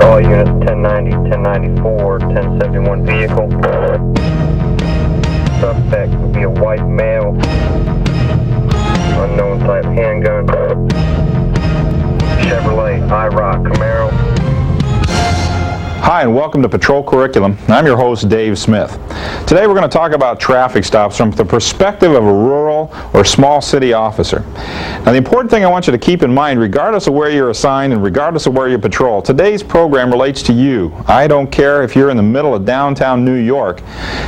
All units 1090, 1094, 1071 vehicle. Suspect would be a white male, unknown type handgun, Chevrolet IROC Camaro. Hi and welcome to Patrol Curriculum. I'm your host Dave Smith. Today we're going to talk about traffic stops from the perspective of a rural or small city officer. Now the important thing I want you to keep in mind, regardless of where you're assigned and regardless of where you patrol, today's program relates to you. I don't care if you're in the middle of downtown New York.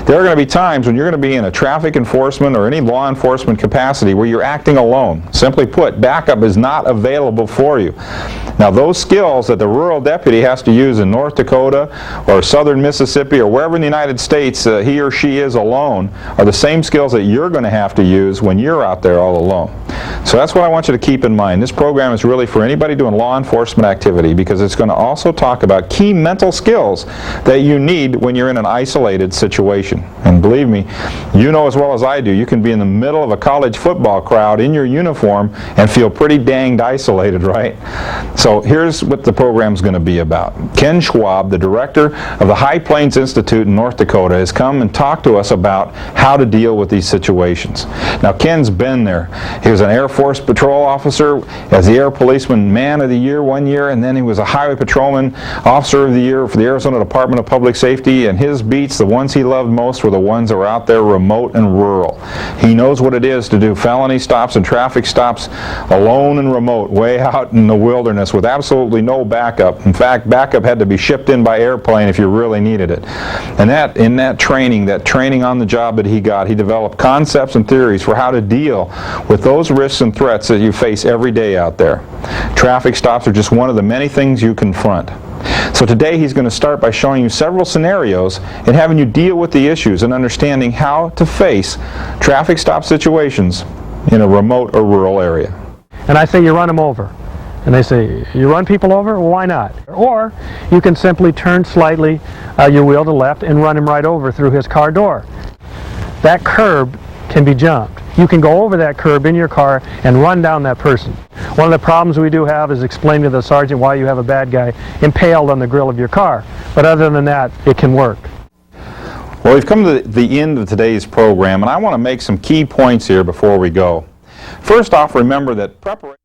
There are going to be times when you're going to be in a traffic enforcement or any law enforcement capacity where you're acting alone. Simply put, backup is not available for you. Now those skills that the rural deputy has to use in North Dakota or southern Mississippi or wherever in the United States he or she is alone are the same skills that you're going to have to use when you're out there all alone. So that's what I want you to keep in mind. This program is really for anybody doing law enforcement activity because it's going to also talk about key mental skills that you need when you're in an isolated situation. And believe me, you know as well as I do, you can be in the middle of a college football crowd in your uniform and feel pretty danged isolated, right? So here's what the program's going to be about. Ken Schwab, the director of the High Plains Institute in North Dakota, has come and talked to us about how to deal with these situations. Now Ken's been there. He was an Air Force patrol officer, as the Air Policeman Man of the Year one year, and then he was a Highway Patrolman Officer of the Year for the Arizona Department of Public Safety, and his beats, the ones he loved most, were the ones that were out there remote and rural. He knows what it is to do felony stops and traffic stops alone and remote, way out in the wilderness with absolutely no backup. In fact, backup had to be shipped in by airplane if you really needed it. And in that training on the job that he got, he developed concepts and theories for how to deal with those risks and threats that you face every day out there. Traffic stops are just one of the many things you confront. So today he's going to start by showing you several scenarios and having you deal with the issues and understanding how to face traffic stop situations in a remote or rural area. And I say you run them over. And they say, you run people over? Well, why not? Or you can simply turn slightly your wheel to the left and run him right over through his car door. That curb can be jumped. You can go over that curb in your car and run down that person. One of the problems we do have is explain to the sergeant why you have a bad guy impaled on the grill of your car. But other than that, it can work. Well, we've come to the end of today's program, and I want to make some key points here before we go. First off, remember that preparation